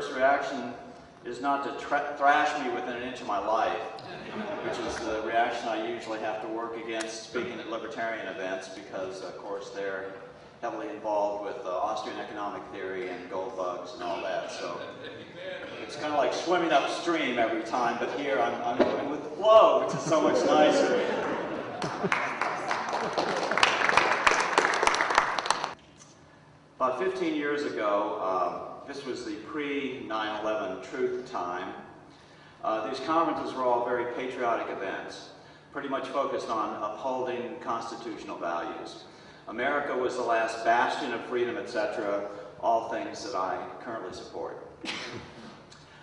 first reaction is not to thrash me within an inch of my life, which is the reaction I usually have to work against speaking at libertarian events because, of course, they're heavily involved with Austrian economic theory and gold bugs and all that. So it's kind of like swimming upstream every time, but here I'm going with the flow, which is so much nicer. About 15 years ago, this was the pre-9/11 truth time. These conferences were all very patriotic events, pretty much focused on upholding constitutional values. America was the last bastion of freedom, etc., all things that I currently support.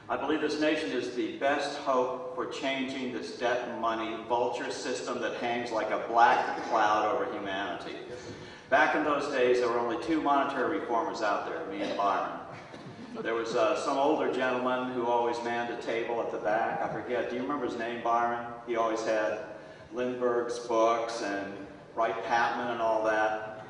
I believe this nation is the best hope for changing this debt and money vulture system that hangs like a black cloud over humanity. Back in those days, there were only two monetary reformers out there, me and Byron. There was some older gentleman who always manned a table at the back. I forget, do you remember his name, Byron? He always had Lindbergh's books and Wright Patman and all that.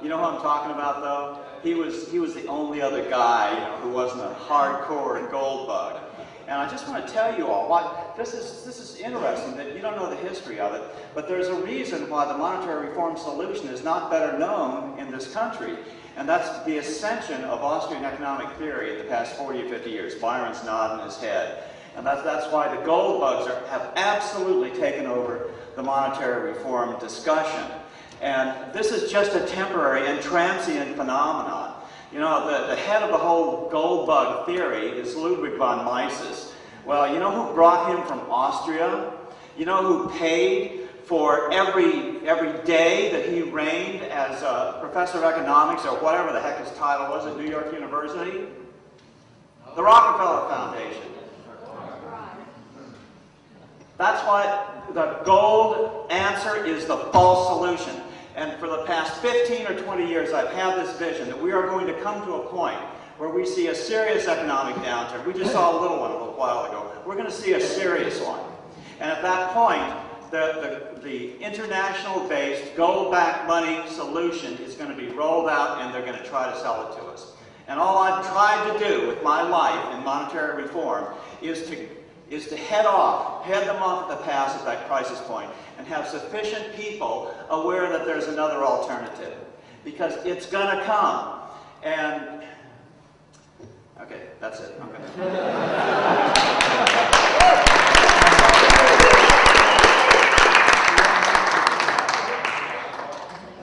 You know who I'm talking about, though? He was the only other guy, you know, who wasn't a hardcore gold bug. And I just want to tell you all, this is interesting that you don't know the history of it, but there's a reason why the monetary reform solution is not better known in this country. And that's the ascension of Austrian economic theory in the past 40 or 50 years. Byron's nodding his head. And that's why the gold bugs have absolutely taken over the monetary reform discussion. And this is just a temporary and transient phenomenon. You know, the head of the whole gold bug theory is Ludwig von Mises. Well, you know who brought him from Austria? You know who paid for every day that he reigned as a professor of economics or whatever the heck his title was at New York University? The Rockefeller Foundation. That's why the gold answer is the false solution. And for the past 15 or 20 years, I've had this vision that we are going to come to a point where we see a serious economic downturn. We just saw a little one a little while ago. We're going to see a serious one. And at that point, the international-based gold-backed money solution is going to be rolled out, and they're going to try to sell it to us. And all I've tried to do with my life in monetary reform is to head them off at the pass at that crisis point and have sufficient people aware that there's another alternative. Because it's going to come. And, okay, that's it.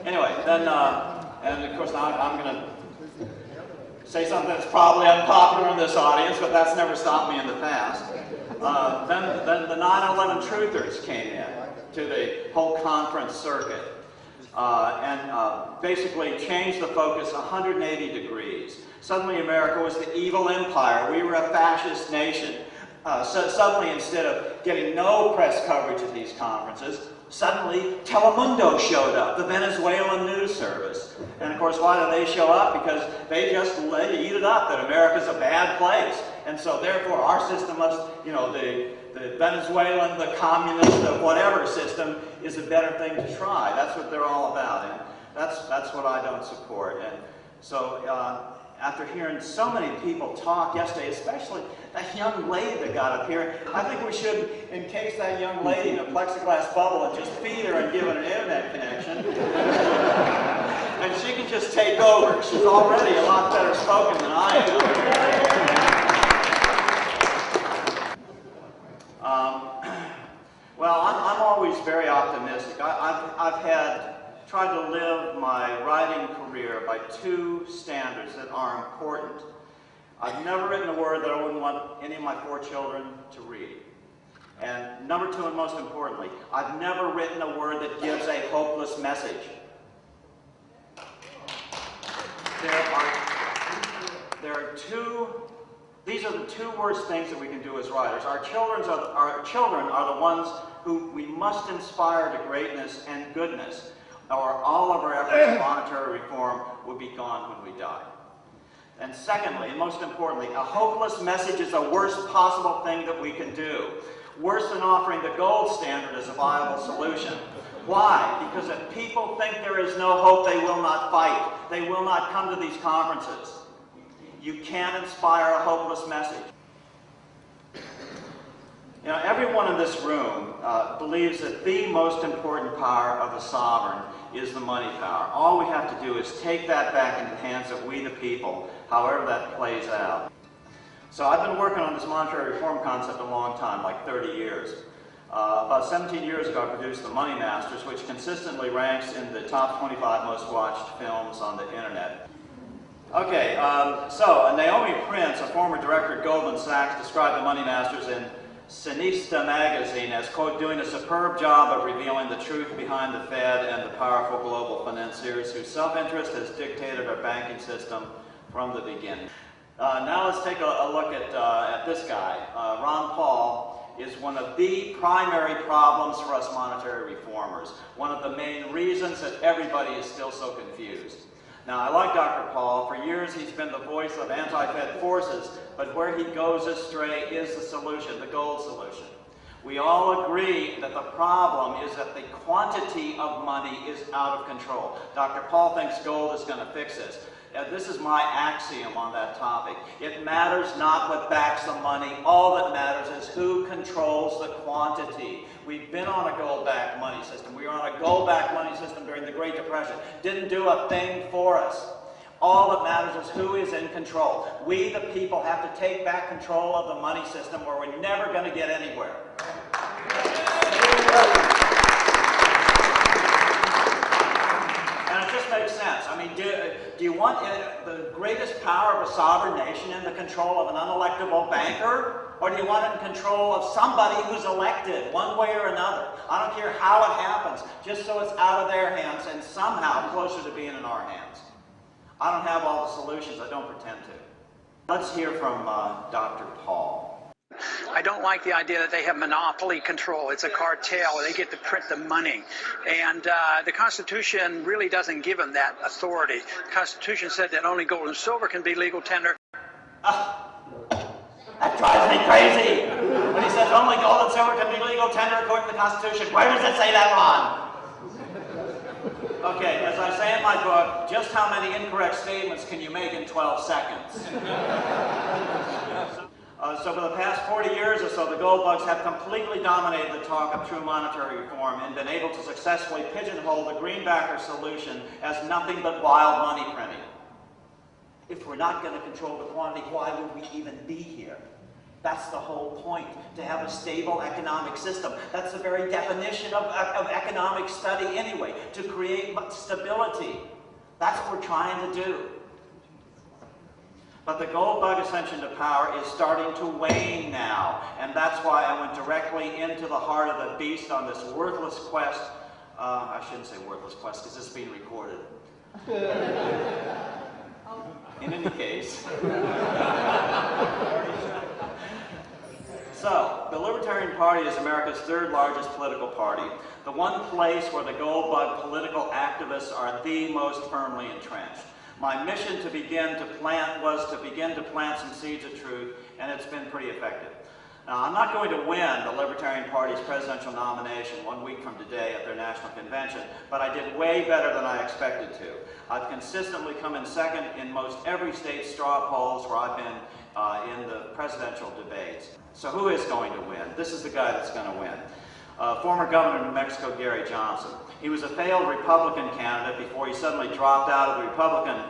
Anyway, then, and of course I'm going to say something that's probably unpopular in this audience, but that's never stopped me in the past. Then the 9/11 truthers came in to the whole conference circuit and basically changed the focus 180 degrees. Suddenly America was the evil empire. We were a fascist nation. So suddenly, instead of getting no press coverage at these conferences, suddenly Telemundo showed up, the Venezuelan news service. And of course, why do they show up? Because they just eat it up that America's a bad place. And so therefore our system must, you know, the Venezuelan, the communist, the whatever system is a better thing to try. That's what they're all about. And that's what I don't support. And so after hearing so many people talk yesterday, especially that young lady that got up here, I think we should encase that young lady in a plexiglass bubble and just feed her and give her an internet connection. And she can just take over. She's already a lot better spoken than I am. Well, I'm always very optimistic. I've tried to live my writing career by two standards that are important. I've never written a word that I wouldn't want any of my 4 children to read. And number 2, and most importantly, I've never written a word that gives a hopeless message. These are the 2 worst things that we can do as writers. Our children are the ones who we must inspire to greatness and goodness, or all of our efforts in monetary reform will be gone when we die. And secondly, and most importantly, a hopeless message is the worst possible thing that we can do. Worse than offering the gold standard as a viable solution. Why? Because if people think there is no hope, they will not fight. They will not come to these conferences. You can't inspire a hopeless message. You know, everyone in this room believes that the most important power of the sovereign is the money power. All we have to do is take that back into the hands of we the people, however that plays out. So I've been working on this monetary reform concept a long time, like 30 years. About 17 years ago, I produced The Money Masters, which consistently ranks in the top 25 most watched films on the internet. Okay, so Naomi Prince, a former director at Goldman Sachs, described The Money Masters in Cenista magazine as, quote, doing a superb job of revealing the truth behind the Fed and the powerful global financiers whose self-interest has dictated our banking system from the beginning. Now let's take a look at this guy. Ron Paul is one of the primary problems for us monetary reformers, one of the main reasons that everybody is still so confused. Now, I like Dr. Paul. For years, he's been the voice of anti-Fed forces, but where he goes astray is the solution, the gold solution. We all agree that the problem is that the quantity of money is out of control. Dr. Paul thinks gold is going to fix this. This is my axiom on that topic. It matters not what backs the money. All that matters is who controls the quantity. We've been on a gold-backed money system. We were on a gold-backed money system during the Great Depression. Didn't do a thing for us. All that matters is who is in control. We, the people, have to take back control of the money system, or we're never going to get anywhere. And it just makes sense. I mean, do you want the greatest power of a sovereign nation in the control of an unelectable banker? Or do you want it in control of somebody who's elected, one way or another? I don't care how it happens, just so it's out of their hands and somehow closer to being in our hands. I don't have all the solutions, I don't pretend to. Let's hear from Dr. Paul. I don't like the idea that they have monopoly control. It's a cartel. They get to print the money. And the Constitution really doesn't give them that authority. The Constitution said that only gold and silver can be legal tender. That drives me crazy. When he says only gold and silver can be legal tender according to the Constitution, where does it say that, Ron? Okay, as I say in my book, just how many incorrect statements can you make in 12 seconds? So for the past 40 years or so, the gold bugs have completely dominated the talk of true monetary reform and been able to successfully pigeonhole the greenbacker solution as nothing but wild money printing. If we're not going to control the quantity, why would we even be here? That's the whole point, to have a stable economic system. That's the very definition of economic study anyway, to create stability. That's what we're trying to do. But the gold bug ascension to power is starting to wane now, and that's why I went directly into the heart of the beast on this worthless quest. I shouldn't say worthless quest, because this is being recorded. In any case. So, the Libertarian Party is America's third largest political party, the one place where the gold bug political activists are the most firmly entrenched. My mission was to begin to plant some seeds of truth, and it's been pretty effective. Now, I'm not going to win the Libertarian Party's presidential nomination 1 week from today at their national convention, but I did way better than I expected to. I've consistently come in second in most every state's straw polls where I've been in the presidential debates. So who is going to win? This is the guy that's going to win. Former Governor of New Mexico, Gary Johnson. He was a failed Republican candidate before he suddenly dropped out of the Republican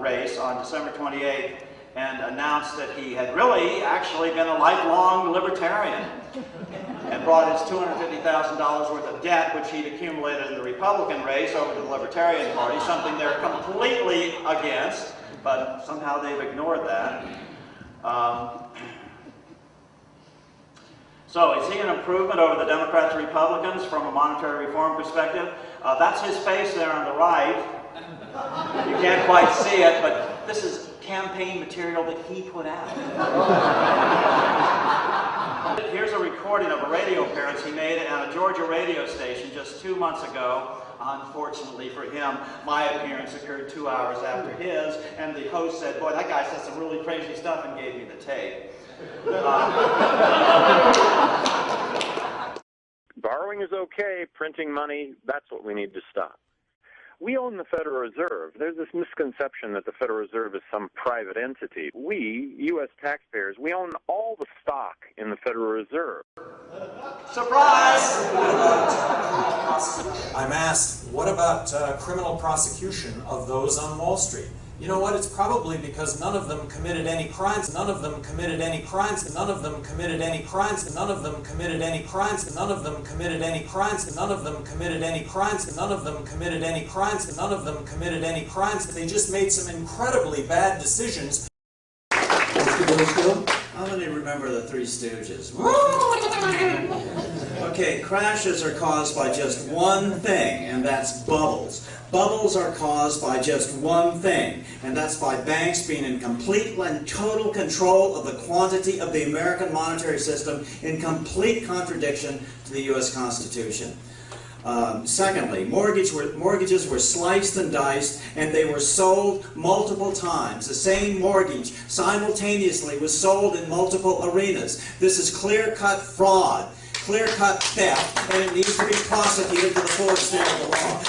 race on December 28th and announced that he had really actually been a lifelong libertarian and brought his $250,000 worth of debt, which he'd accumulated in the Republican race, over to the Libertarian Party, something they're completely against, but somehow they've ignored that. So is he an improvement over the Democrats and Republicans from a monetary reform perspective? That's his face there on the right. You can't quite see it, but this is campaign material that he put out. Here's a recording of a radio appearance he made on a Georgia radio station just 2 months ago. Unfortunately for him, my appearance occurred 2 hours after his, and the host said, boy, that guy said some really crazy stuff, and gave me the tape. Borrowing is okay. Printing money, that's what we need to stop. We own the Federal Reserve. There's this misconception that the Federal Reserve is some private entity. We, U.S. taxpayers, we own all the stock in the Federal Reserve. Surprise! I'm asked, what about criminal prosecution of those on Wall Street? You know what? It's probably because none of them committed any crimes. None of them committed any crimes. None of them committed any crimes. None of them committed any crimes. None of them committed any crimes. None of them committed any crimes. None of them committed any crimes. None of them committed any crimes. They just made some incredibly bad decisions. How many remember the Three Stooges? Okay, crashes are caused by just one thing, and that's bubbles. Bubbles are caused by just one thing, and that's by banks being in complete and total control of the quantity of the American monetary system, in complete contradiction to the U.S. Constitution. Secondly, mortgages were sliced and diced, and they were sold multiple times. The same mortgage simultaneously was sold in multiple arenas. This is clear-cut fraud, clear-cut theft, and it needs to be prosecuted to the full extent of the law.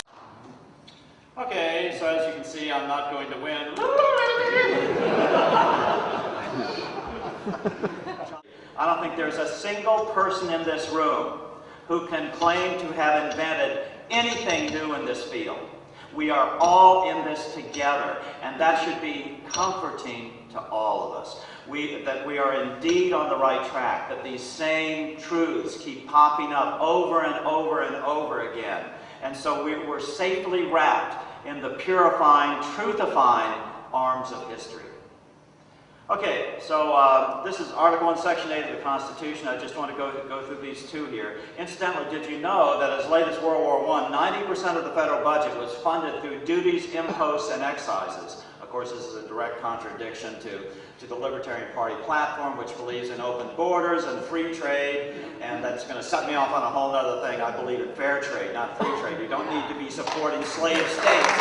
Okay, so as you can see, I'm not going to win. I don't think there's a single person in this room who can claim to have invented anything new in this field. We are all in this together, and that should be comforting to all of us. That we are indeed on the right track, that these same truths keep popping up over and over and over again. And so we're safely wrapped in the purifying, truthifying arms of history. Okay, so this is Article 1, Section 8 of the Constitution. I just want to go through these two here. Incidentally, did you know that as late as World War I, 90% of the federal budget was funded through duties, imposts, and excises? Of course, this is a direct contradiction to the Libertarian Party platform, which believes in open borders and free trade, and that's going to set me off on a whole other thing. I believe in fair trade, not free trade. You don't need to be supporting slave states.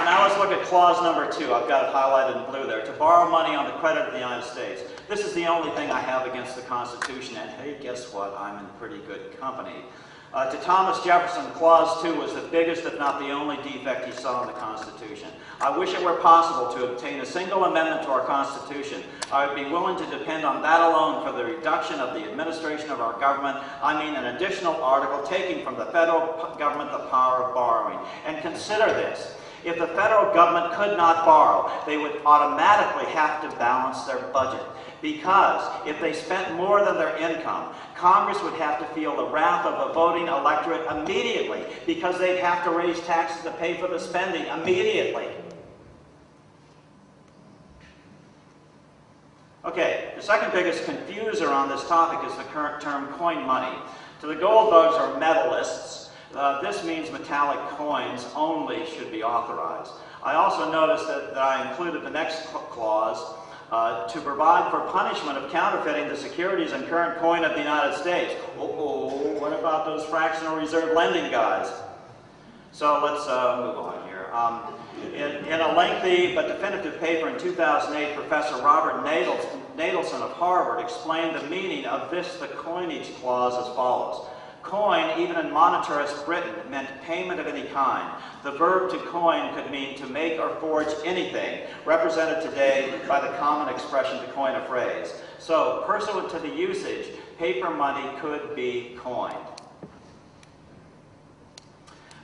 Now let's look at clause number 2. I've got it highlighted in blue there. To borrow money on the credit of the United States. This is the only thing I have against the Constitution, and hey, guess what? I'm in pretty good company. To Thomas Jefferson, clause 2 was the biggest, if not the only, defect he saw in the Constitution. I wish it were possible to obtain a single amendment to our Constitution. I would be willing to depend on that alone for the reduction of the administration of our government. I mean an additional article taking from the federal government the power of borrowing. And consider this. If the federal government could not borrow, they would automatically have to balance their budget. Because if they spent more than their income, Congress would have to feel the wrath of the voting electorate immediately, because they'd have to raise taxes to pay for the spending immediately. Okay, the second biggest confuser on this topic is the current term coin money. To the gold bugs or medalists, this means metallic coins only should be authorized. I also noticed that I included the next clause to provide for punishment of counterfeiting the securities and current coin of the United States. What about those fractional reserve lending guys? So let's move on here. In a lengthy but definitive paper in 2008, Professor Robert Nadelson of Harvard explained the meaning of the coinage clause as follows. Coin, even in monetarist Britain, meant payment of any kind. The verb to coin could mean to make or forge anything, represented today by the common expression to coin a phrase. So, pursuant to the usage, paper money could be coined.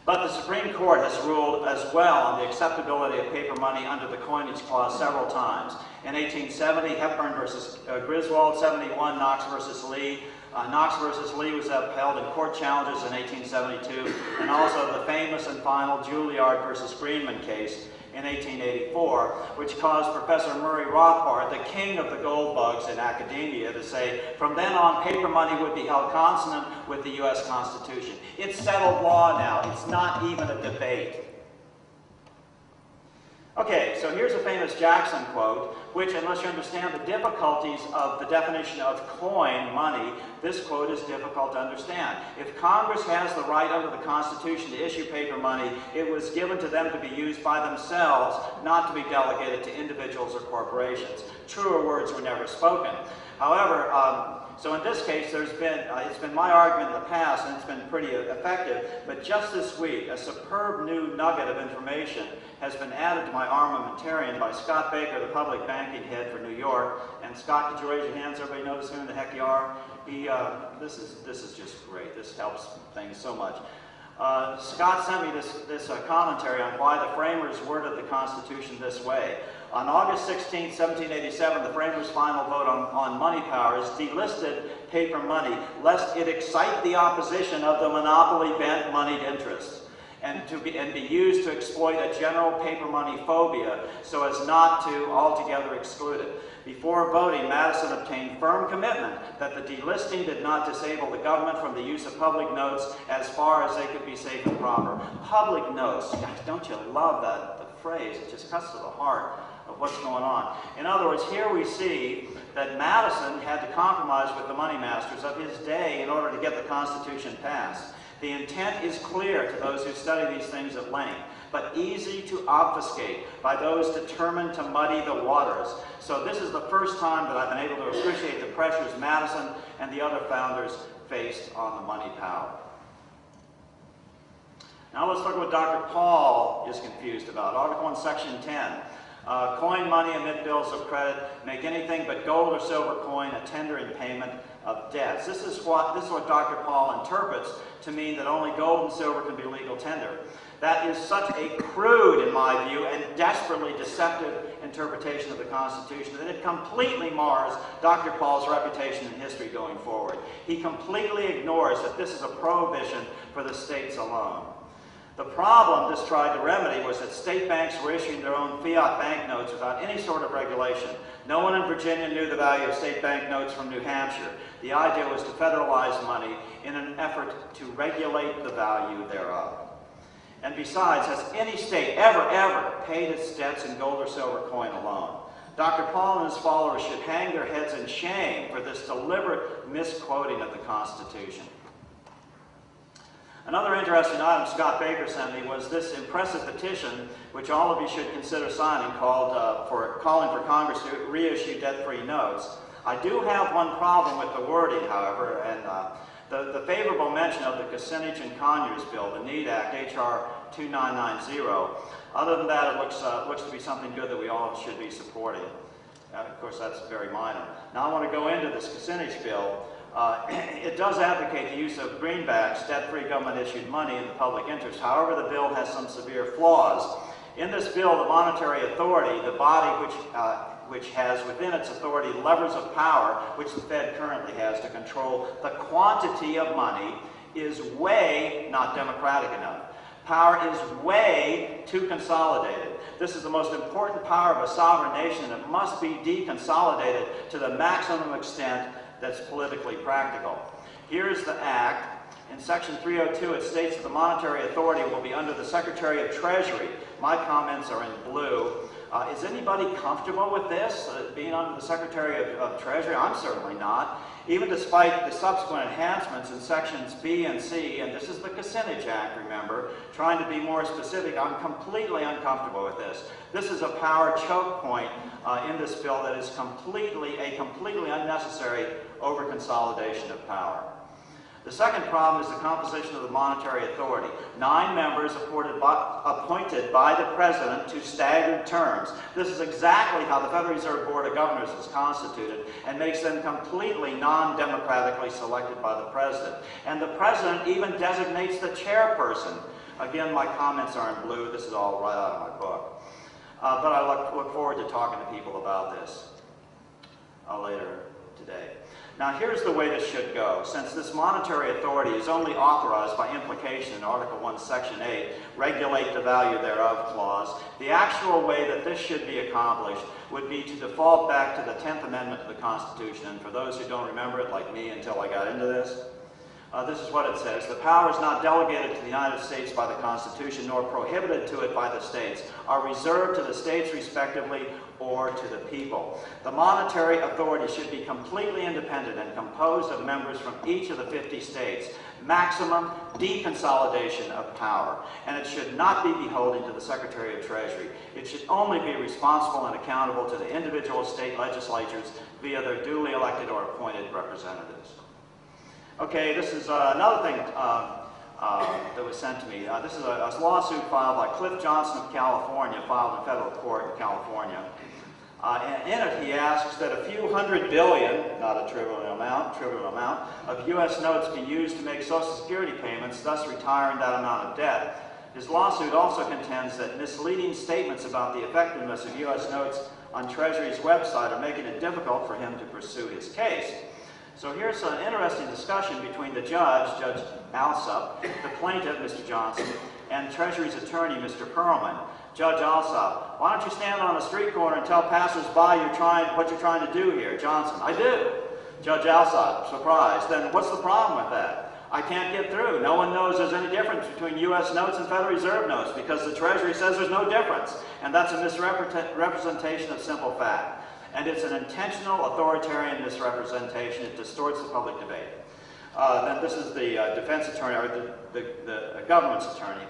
But the Supreme Court has ruled as well on the acceptability of paper money under the coinage clause several times. In 1870, Hepburn versus Griswold, 71, Knox versus Lee. Knox versus Lee was upheld in court challenges in 1872, and also the famous and final Juilliard versus Greenman case in 1884, which caused Professor Murray Rothbard, the king of the gold bugs in academia, to say, from then on, paper money would be held consonant with the U.S. Constitution. It's settled law now. It's not even a debate. Okay, so here's a famous Jackson quote, which, unless you understand the difficulties of the definition of coin, money, this quote is difficult to understand. If Congress has the right under the Constitution to issue paper money, it was given to them to be used by themselves, not to be delegated to individuals or corporations. Truer words were never spoken. However, so in this case, it's been my argument in the past, and it's been pretty effective, but just this week, a superb new nugget of information has been added to my armamentarium by Scott Baker, the public banking head for New York. And Scott, could you raise your hands? Everybody knows who the heck you are? This is just great. This helps things so much. Scott sent me this commentary on why the framers worded the Constitution this way. On August 16, 1787, the framers' final vote on money powers delisted paper money, lest it excite the opposition of the monopoly-bent moneyed interests, and be used to exploit a general paper money phobia so as not to altogether exclude it. Before voting, Madison obtained firm commitment that the delisting did not disable the government from the use of public notes as far as they could be safe and proper. Public notes, gosh, don't you love the phrase? It just cuts to the heart of what's going on. In other words, here we see that Madison had to compromise with the money masters of his day in order to get the Constitution passed. The intent is clear to those who study these things at length, but easy to obfuscate by those determined to muddy the waters. So this is the first time that I've been able to appreciate the pressures Madison and the other founders faced on the money power. Now let's look at what Dr. Paul is confused about. Article 1, Section 10. Coin money, emit bills of credit, make anything but gold or silver coin a tender in payment of debts. This is what Dr. Paul interprets to mean that only gold and silver can be legal tender. That is such a crude, in my view, and desperately deceptive interpretation of the Constitution that it completely mars Dr. Paul's reputation in history going forward. He completely ignores that this is a prohibition for the states alone. The problem this tried to remedy was that state banks were issuing their own fiat banknotes without any sort of regulation. No one in Virginia knew the value of state banknotes from New Hampshire. The idea was to federalize money in an effort to regulate the value thereof. And besides, has any state ever paid its debts in gold or silver coin alone? Dr. Paul and his followers should hang their heads in shame for this deliberate misquoting of the Constitution. Another interesting item Scott Baker sent me was this impressive petition, which all of you should consider signing, calling for Congress to reissue debt-free notes. I do have one problem with the wording, however, and the favorable mention of the Kucinich and Conyers bill, the NEED Act, H.R. 2990. Other than that, it looks to be something good that we all should be supporting. Of course, that's very minor. Now I want to go into this Kucinich bill. It does advocate the use of greenbacks, debt-free government-issued money in the public interest. However, the bill has some severe flaws. In this bill, the monetary authority, the body which has within its authority levers of power, which the Fed currently has to control the quantity of money, is way not democratic enough. Power is way too consolidated. This is the most important power of a sovereign nation, and it must be deconsolidated to the maximum extent that's politically practical. Here's the act. In Section 302, it states that the monetary authority will be under the Secretary of Treasury. My comments are in blue. Is anybody comfortable with this, being under the Secretary of Treasury? I'm certainly not. Even despite the subsequent enhancements in Sections B and C, and this is the Kucinich Act, remember, trying to be more specific, I'm completely uncomfortable with this. This is a power choke point in this bill that is completely unnecessary over-consolidation of power. The second problem is the composition of the monetary authority. 9 members appointed by the President to staggered terms. This is exactly how the Federal Reserve Board of Governors is constituted and makes them completely non-democratically selected by the President. And the President even designates the chairperson. Again, my comments are in blue. This is all right out of my book. But I look forward to talking to people about this later today. Now here's the way this should go. Since this monetary authority is only authorized by implication in Article 1, Section 8, regulate the value thereof clause, the actual way that this should be accomplished would be to default back to the 10th Amendment to the Constitution. And for those who don't remember it, like me until I got into this, This is what it says. The powers not delegated to the United States by the Constitution nor prohibited to it by the states are reserved to the states respectively or to the people. The monetary authority should be completely independent and composed of members from each of the 50 states. Maximum deconsolidation of power. And it should not be beholden to the Secretary of Treasury. It should only be responsible and accountable to the individual state legislatures via their duly elected or appointed representatives. Okay, this is another thing that was sent to me. This is a lawsuit filed by Cliff Johnson of California, filed in federal court in California. And in it, he asks that a few $100 billion, not a trivial amount, of U.S. notes be used to make Social Security payments, thus retiring that amount of debt. His lawsuit also contends that misleading statements about the effectiveness of U.S. notes on Treasury's website are making it difficult for him to pursue his case. So here's an interesting discussion between the judge, Judge Alsop, the plaintiff, Mr. Johnson, and Treasury's attorney, Mr. Perlman. Judge Alsop, why don't you stand on a street corner and tell passers-by what you're trying to do here? Johnson, I do. Judge Alsop, surprised. Then what's the problem with that? I can't get through. No one knows there's any difference between U.S. notes and Federal Reserve notes because the Treasury says there's no difference. And that's a misrepresentation of simple fact. And it's an intentional authoritarian misrepresentation. It distorts the public debate. Then this is the defense attorney, or the government's attorney.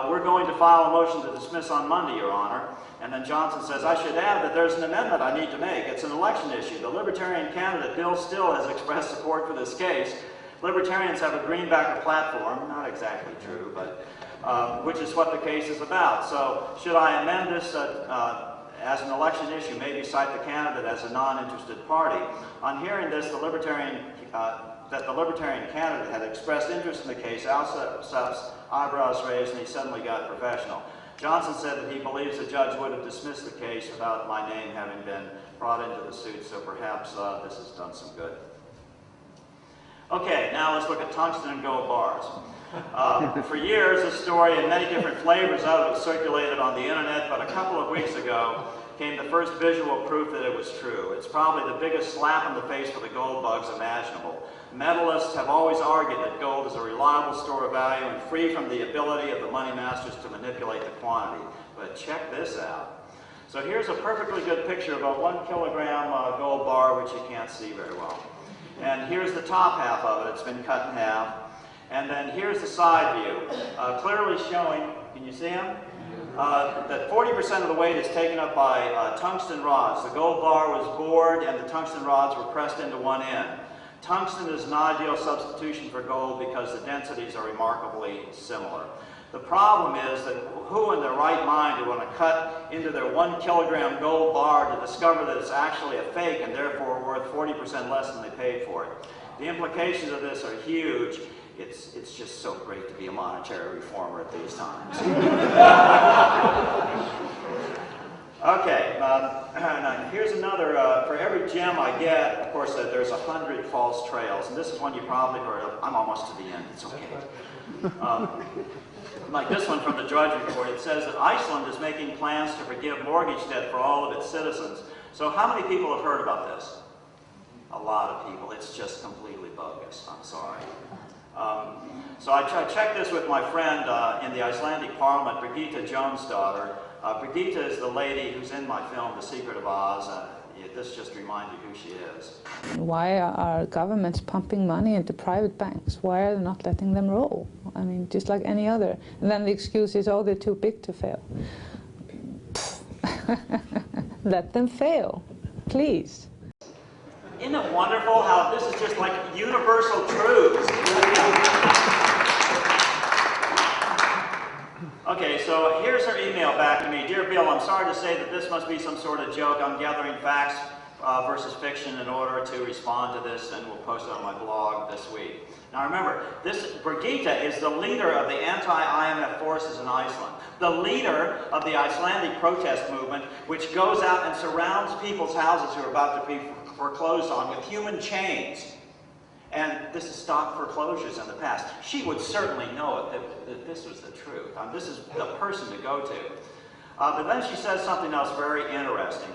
We're going to file a motion to dismiss on Monday, Your Honor. And then Johnson says, I should add that there's an amendment I need to make. It's an election issue. The Libertarian candidate, Bill Still, has expressed support for this case. Libertarians have a greenbacker platform, not exactly true, but which is what the case is about. So should I amend this as an election issue, maybe cite the candidate as a non-interested party? On hearing this, the Libertarian candidate had expressed interest in the case. Alsop's eyebrows raised and he suddenly got professional. Johnson said that he believes the judge would have dismissed the case without my name having been brought into the suit, so perhaps this has done some good. Okay, now let's look at tungsten and gold bars. For years, this story and many different flavors of it circulated on the internet, but a couple of weeks ago came the first visual proof that it was true. It's probably the biggest slap in the face for the gold bugs imaginable. Metalists have always argued that gold is a reliable store of value and free from the ability of the money masters to manipulate the quantity. But check this out. So here's a perfectly good picture of a 1 kilogram gold bar, which you can't see very well. And here's the top half of it. It's been cut in half. And then here's the side view, clearly showing, can you see them? That 40% of the weight is taken up by tungsten rods. The gold bar was bored and the tungsten rods were pressed into one end. Tungsten is an ideal substitution for gold because the densities are remarkably similar. The problem is that who in their right mind would want to cut into their 1 kilogram gold bar to discover that it's actually a fake and therefore worth 40% less than they paid for it? The implications of this are huge. It's just so great to be a monetary reformer at these times. Okay, now here's another, for every gem I get, of course, there's 100 false trails, and this is one you probably heard of. I'm almost to the end, it's okay. Like this one from the Drudge Report, it says that Iceland is making plans to forgive mortgage debt for all of its citizens. So how many people have heard about this? A lot of people. It's just completely bogus, I'm sorry. So I checked this with my friend in the Icelandic Parliament, Birgitta Jónsdóttir. Birgitta is the lady who's in my film, The Secret of Oz. This just reminds you who she is. Why are governments pumping money into private banks? Why are they not letting them roll? I mean, just like any other. And then the excuse is, oh, they're too big to fail. Let them fail, please. Isn't it wonderful how this is just like universal truths? Okay, so here's her email back to me. Dear Bill, I'm sorry to say that this must be some sort of joke. I'm gathering facts versus fiction in order to respond to this, and we'll post it on my blog this week. Now remember, this Birgitta is the leader of the anti-IMF forces in Iceland, the leader of the Icelandic protest movement, which goes out and surrounds people's houses who are about to be foreclosed on with human chains. And this is stock foreclosures in the past. She would certainly know it, that this was the truth. This is the person to go to. But then she says something else very interesting.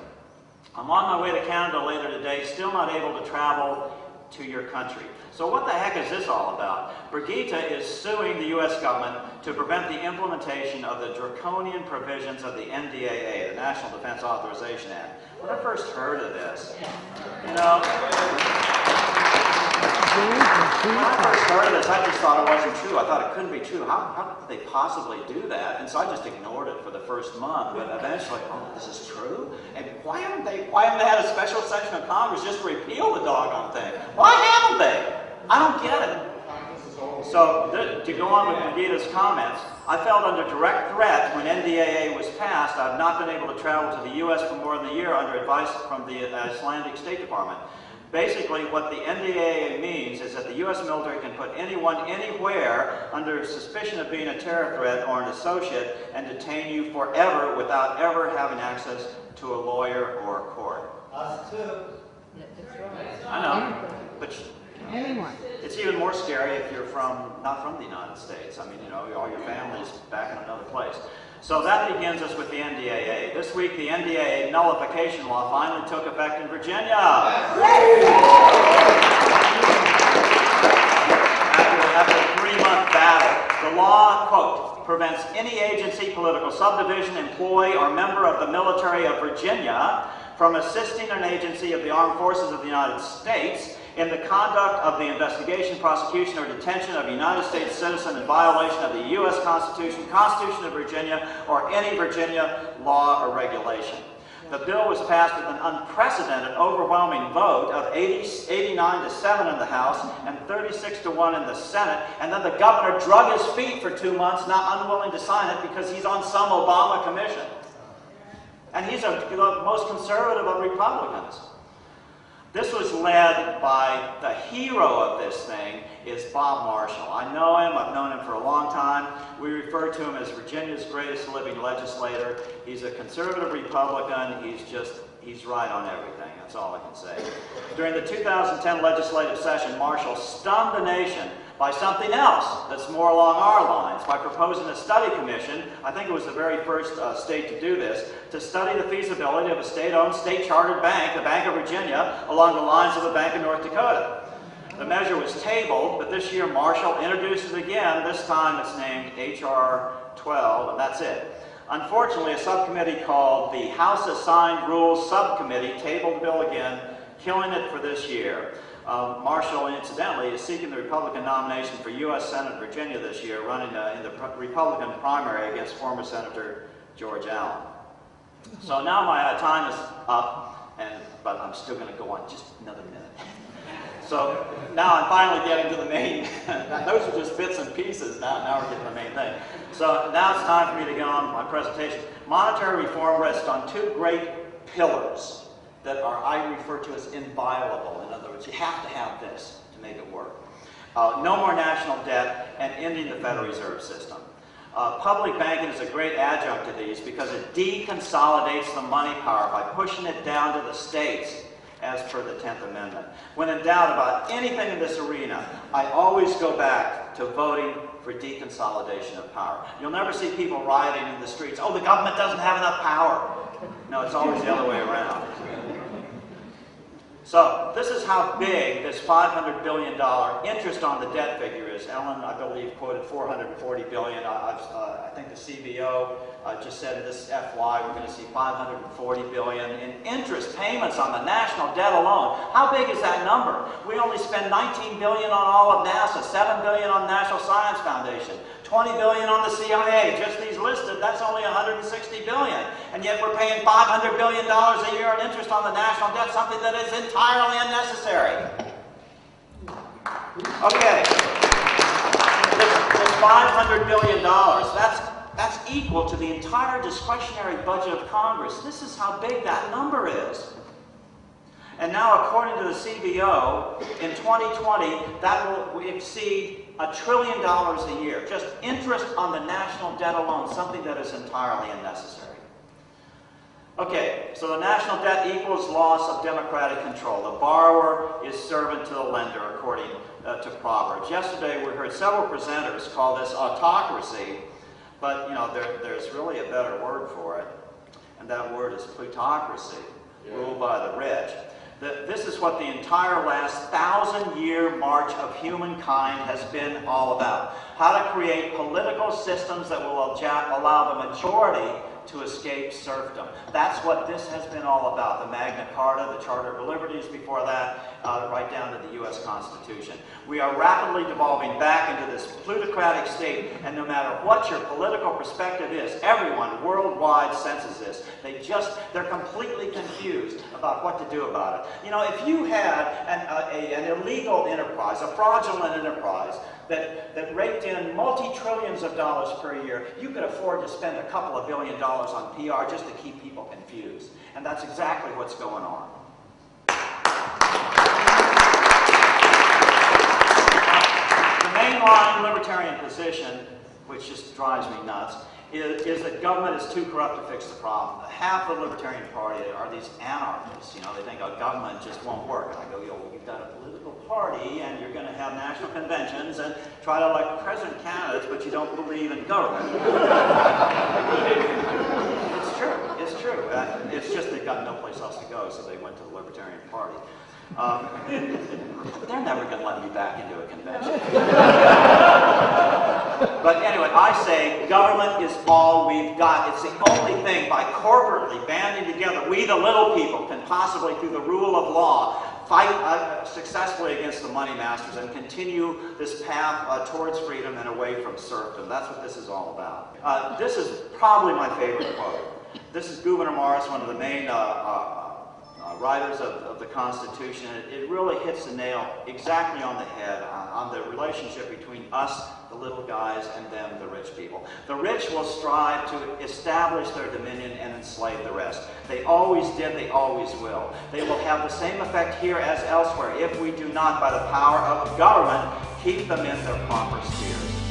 I'm on my way to Canada later today, still not able to travel to your country. So what the heck is this all about? Brigitte is suing the U.S. government to prevent the implementation of the draconian provisions of the NDAA, the National Defense Authorization Act. When I first heard of this, you know, when I first heard of this, I just thought it wasn't true. I thought it couldn't be true. How could they possibly do that? And so I just ignored it for the first month. But eventually, oh, this is true? And why haven't they had a special session of Congress just to repeal the doggone thing? Why haven't they? I don't get it. So to go on with Brigitte's comments, I felt under direct threat when NDAA was passed. I've not been able to travel to the U.S. for more than a year under advice from the Icelandic State Department. Basically, what the NDAA means is that the U.S. military can put anyone anywhere under suspicion of being a terror threat or an associate and detain you forever without ever having access to a lawyer or a court. Us too. I know, but Anyone. it's even more scary if you're not from the United States. I mean, you know, all your family's back in another place. So that begins us with the NDAA. This week, the NDAA nullification law finally took effect in Virginia. After a 3-month battle, the law, quote, prevents any agency, political subdivision, employee, or member of the military of Virginia from assisting an agency of the armed forces of the United States in the conduct of the investigation, prosecution, or detention of a United States citizen in violation of the U.S. Constitution, Constitution of Virginia, or any Virginia law or regulation. The bill was passed with an unprecedented, overwhelming vote of 89 to 7 in the House and 36 to 1 in the Senate, and then the governor drug his feet for 2 months, not unwilling to sign it because he's on some Obama commission. And he's the most conservative of Republicans. This was led by the hero of this thing is Bob Marshall. I know him. I've known him for a long time. We refer to him as Virginia's greatest living legislator. He's a conservative Republican. He's right on everything. That's all I can say. During the 2010 legislative session, Marshall stunned the nation by something else that's more along our lines, by proposing a study commission. I think it was the very first state to do this, to study the feasibility of a state-owned, state-chartered bank, the Bank of Virginia, along the lines of the Bank of North Dakota. The measure was tabled, but this year Marshall introduced it again. This time it's named H.R. 12, and that's it. Unfortunately, a subcommittee called the House Assigned Rules Subcommittee tabled the bill again, killing it for this year. Marshall, incidentally, is seeking the Republican nomination for U.S. Senate Virginia this year, running in the Republican primary against former Senator George Allen. So now my time is up, but I'm still going to go on just another minute. So now I'm finally getting to the main. Those are just bits and pieces. Now we're getting to the main thing. So now it's time for me to get on with my presentation. Monetary reform rests on 2 great pillars that I refer to as inviolable. In other words, you have to have this to make it work. No more national debt and ending the Federal Reserve System. Public banking is a great adjunct to these because it deconsolidates the money power by pushing it down to the states as per the 10th Amendment. When in doubt about anything in this arena, I always go back to voting for deconsolidation of power. You'll never see people rioting in the streets, oh, the government doesn't have enough power. No, it's always the other way around. So this is how big this $500 billion interest on the debt figure is. Ellen, I believe, quoted $440 billion. I think the CBO just said in this FY we're going to see $540 billion in interest payments on the national debt alone. How big is that number? We only spend $19 billion on all of NASA, $7 billion on National Science Foundation, $20 billion on the CIA. Just these listed, that's only $160 billion. And yet we're paying $500 billion a year in interest on the national debt, something that is entirely unnecessary. Okay. This $500 billion, that's equal to the entire discretionary budget of Congress. This is how big that number is. And now, according to the CBO, in 2020, that will exceed $1 trillion a year. Just interest on the national debt alone, something that is entirely unnecessary. Okay, so the national debt equals loss of democratic control. The borrower is servant to the lender, according to Proverbs. Yesterday, we heard several presenters call this autocracy, but you know, there's really a better word for it, and that word is plutocracy, ruled by the rich. This is what the entire last 1,000-year march of humankind has been all about. How to create political systems that will allow the majority to escape serfdom. That's what this has been all about. The Magna Carta, the Charter of Liberties before that, right down to the U.S. Constitution. We are rapidly devolving back into this plutocratic state, and no matter what your political perspective is, everyone worldwide senses this. They're completely confused about what to do about it. You know, if you had an illegal enterprise, a fraudulent enterprise, that raked in multi-trillions of dollars per year, you could afford to spend a couple of $1 billion on PR just to keep people confused. And that's exactly what's going on. The mainline libertarian position, which just drives me nuts, is that government is too corrupt to fix the problem. Half the Libertarian Party are these anarchists. You know, they think a government just won't work. And I go, well, you've got a political party, and you're going to have national conventions and try to elect president candidates, but you don't believe in government. It's true. It's true. It's just they've got no place else to go, so they went to the Libertarian Party. But they're never going to let me back into a convention. But anyway, I say government is all we've got. It's the only thing, by corporately banding together, we the little people can possibly, through the rule of law, fight successfully against the money masters and continue this path towards freedom and away from serfdom. That's what this is all about. This is probably my favorite quote. This is Gouverneur Morris, one of the main writers of the Constitution. It really hits the nail exactly on the head on the relationship between us, the little guys, and them, the rich people. The rich will strive to establish their dominion and enslave the rest. They always did, they always will. They will have the same effect here as elsewhere if we do not, by the power of government, keep them in their proper spheres.